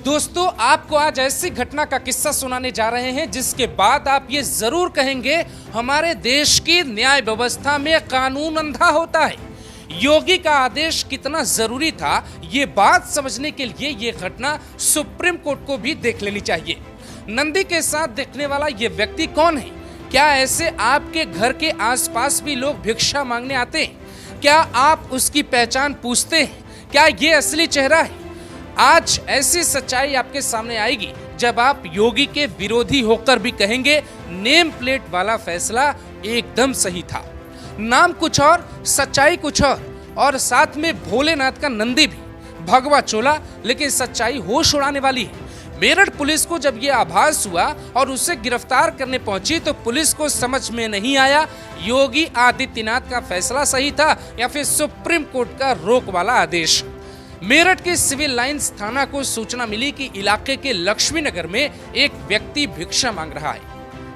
दोस्तों, आपको आज ऐसी घटना का किस्सा सुनाने जा रहे हैं जिसके बाद आप ये जरूर कहेंगे हमारे देश की न्याय व्यवस्था में कानून अंधा होता है। योगी का आदेश कितना जरूरी था, ये बात समझने के लिए ये घटना सुप्रीम कोर्ट को भी देख लेनी चाहिए। नंदी के साथ देखने वाला ये व्यक्ति कौन है? क्या ऐसे आपके घर के आसपास भी लोग भिक्षा मांगने आते हैं? क्या आप उसकी पहचान पूछते हैं? क्या ये असली चेहरा है? आज ऐसी सच्चाई आपके सामने आएगी जब आप योगी के विरोधी होकर भी कहेंगे नेम प्लेट वाला फैसला एकदम सही था। नाम कुछ और, सच्चाई कुछ और साथ में भोलेनाथ का नंदी भी भगवा चोला, लेकिन सच्चाई होश उड़ाने वाली है। मेरठ पुलिस को जब यह आभास हुआ और उसे गिरफ्तार करने पहुंची तो पुलिस को समझ में नहीं आया योगी आदित्यनाथ का फैसला सही था या फिर सुप्रीम कोर्ट का रोक वाला आदेश। मेरठ के सिविल लाइंस थाना को सूचना मिली कि इलाके के लक्ष्मी नगर में एक व्यक्ति भिक्षा मांग रहा है,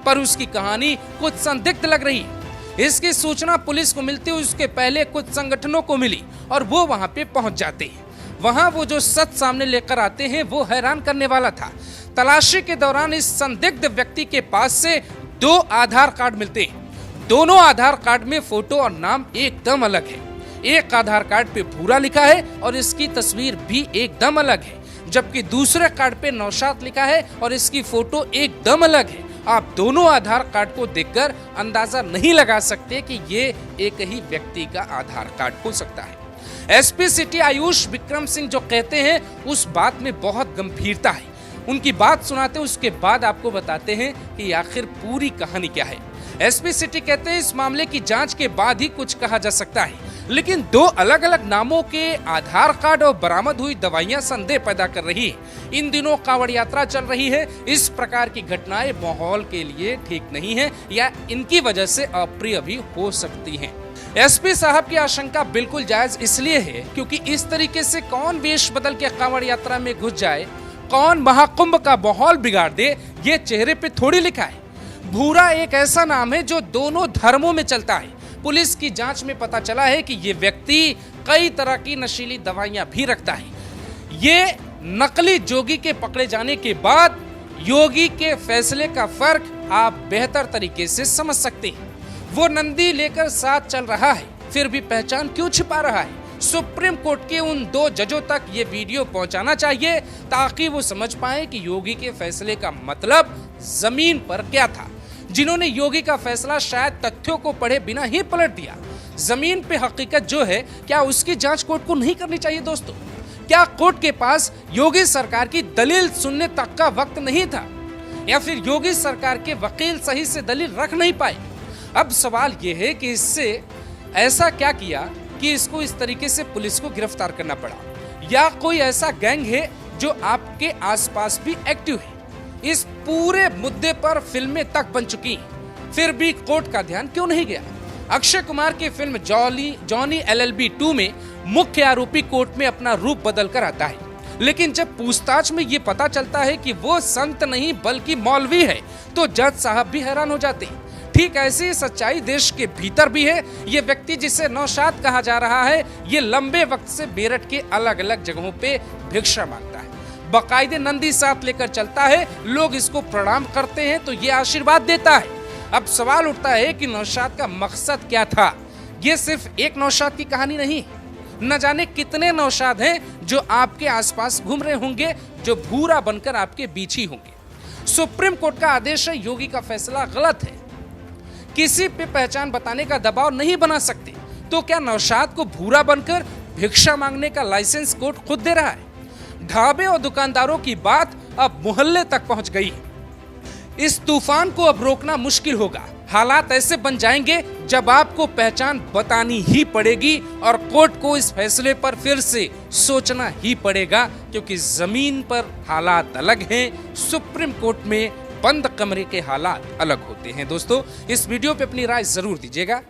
पर उसकी कहानी कुछ संदिग्ध लग रही है। इसकी सूचना पुलिस को मिलती उसके पहले कुछ संगठनों को मिली और वो वहां पे पहुंच जाते हैं। वहां वो जो सच सामने लेकर आते हैं वो हैरान करने वाला था। तलाशी के दौरान इस संदिग्ध व्यक्ति के पास से 2 आधार कार्ड मिलते हैं। दोनों आधार कार्ड में फोटो और नाम एकदम अलग है। एक आधार कार्ड पे भूरा लिखा है और इसकी तस्वीर भी एकदम अलग है, जबकि दूसरे कार्ड पे नौशाद लिखा है और इसकी फोटो एकदम अलग है। आप दोनों आधार कार्ड को देखकर अंदाजा नहीं लगा सकते कि ये एक ही व्यक्ति का आधार कार्ड हो सकता है। एसपी सिटी आयुष विक्रम सिंह जो कहते हैं उस बात में बहुत गंभीरता है। उनकी बात सुनाते उसके बाद आपको बताते हैं कि आखिर पूरी कहानी क्या है। एसपी सिटी कहते हैं इस मामले की जांच के बाद ही कुछ कहा जा सकता है, लेकिन 2 अलग अलग नामों के आधार कार्ड और बरामद हुई दवाइयां संदेह पैदा कर रही है। इन दिनों कांवड़ यात्रा चल रही है। इस प्रकार की घटनाएं माहौल के लिए ठीक नहीं है या इनकी वजह से अप्रिय भी हो सकती हैं। एसपी साहब की आशंका बिल्कुल जायज इसलिए है क्योंकि इस तरीके से कौन वेश बदल के कांवड़ यात्रा में घुस जाए, कौन महाकुंभ का माहौल बिगाड़ दे, ये चेहरे पे थोड़ी लिखा है। भूरा एक ऐसा नाम है जो दोनों धर्मों में चलता है। पुलिस की जांच में पता चला है कि ये व्यक्ति कई तरह की नशीली दवाइयां भी रखता है। ये नकली जोगी के पकड़े जाने के बाद योगी के फैसले का फर्क आप बेहतर तरीके से समझ सकते हैं। वो नंदी लेकर साथ चल रहा है, फिर भी पहचान क्यों छिपा रहा है? सुप्रीम कोर्ट के उन 2 जजों तक ये वीडियो पहुंचाना चाहिए ताकि वो समझ पाए कि योगी के फैसले का मतलब जमीन पर क्या था। जिन्होंने योगी का फैसला शायद तथ्यों को पढ़े बिना ही पलट दिया। जमीन पे हकीकत जो है, क्या उसकी जांच कोर्ट को नहीं करनी चाहिए? दोस्तों, क्या कोर्ट के पास योगी सरकार की दलील सुनने तक का वक्त नहीं था या फिर योगी सरकार के वकील सही से दलील रख नहीं पाए? अब सवाल यह है कि इससे ऐसा क्या किया कि इसको इस तरीके से पुलिस को गिरफ्तार करना पड़ा, या कोई ऐसा गैंग है जो आपके आसपास भी एक्टिव है? इस पूरे मुद्दे पर फिल्में तक बन चुकी हैं, फिर भी कोर्ट का ध्यान क्यों नहीं गया? अक्षय कुमार की फिल्म जॉनी LLB 2 में मुख्य आरोपी कोर्ट में अपना रूप बदल कर आता है, लेकिन जब पूछताछ में ये पता चलता है कि वो संत नहीं बल्कि मौलवी है तो जज साहब भी हैरान हो जाते हैं। ठीक ऐसी सच्चाई देश के भीतर भी है। ये व्यक्ति जिसे नौशाद कहा जा रहा है, ये लंबे वक्त से मेरठ के अलग अलग जगहों पे भिक्षा मांगता है, बाकायदे नंदी साथ लेकर चलता है। लोग इसको प्रणाम करते हैं तो ये आशीर्वाद देता है। अब सवाल उठता है कि नौशाद का मकसद क्या था? ये सिर्फ एक नौशाद की कहानी नहीं, न जाने कितने नौशाद हैं जो आपके आसपास घूम रहे होंगे, जो भूरा बनकर आपके बीच ही होंगे। सुप्रीम कोर्ट का आदेश है, योगी का फैसला गलत है, किसी पे पहचान बताने का दबाव नहीं बना सकते, तो क्या नौशाद को भूरा बनकर भिक्षा मांगने का लाइसेंस कोर्ट खुद दे रहा है? ढाबे और दुकानदारों की बात अब मोहल्ले तक पहुंच गई है। इस तूफान को अब रोकना मुश्किल होगा। हालात ऐसे बन जाएंगे जब आपको पहचान बतानी ही पड़ेगी और कोर्ट को इस फैसले पर फिर से सोचना ही पड़ेगा, क्योंकि जमीन पर हालात अलग हैं, सुप्रीम कोर्ट में बंद कमरे के हालात अलग होते हैं। दोस्तों, इस वीडियो पे अपनी राय जरूर दीजिएगा।